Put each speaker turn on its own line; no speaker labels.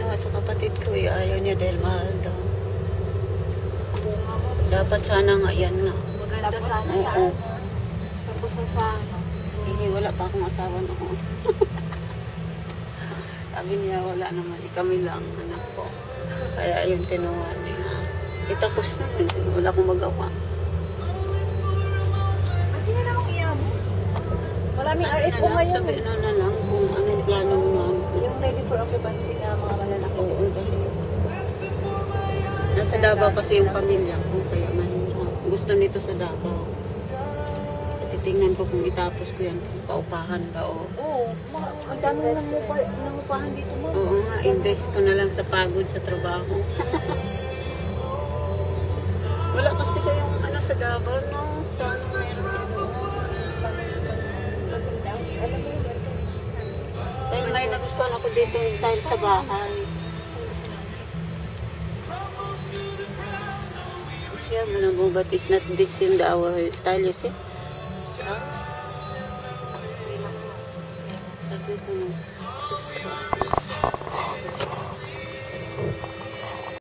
kinuha sa kapatid ko eh. Ayaw niya dahil mahal daw. Dapat sana nga yan nga.
Maganda sana
Oo.
yan. Tapos na sana.
Hindi, wala pa akong asawa noon. Sabi niya, wala naman. Kami lang, anak ko. Kaya ayun, kinuha niya. Itapos na. Wala akong magawa.
Hindi na lang iabot. Maraming RFO ngayon.
Sabi na lang kung ano yung plano mo.
Yung ready for occupancy na mga malalaki.
Oo, dahil. Nasa Davao kasi yung pamilya ko, kaya mahirap. Gusto nito sa Davao. Titingnan ko kung itapos ko yan, paupahan ba o.
Oo, ang dami na nangupahan dito mo.
Oo nga, invest ko na lang sa pagod sa trabaho. Wala kasi kayong ano sa Davao, no? Sana meron doon.
Alam mo yun,
Dahil may nagustuhan ako dito yung style sa bahay. Siya, manabong but is not this in our style, you see? House. Sabi ko na, just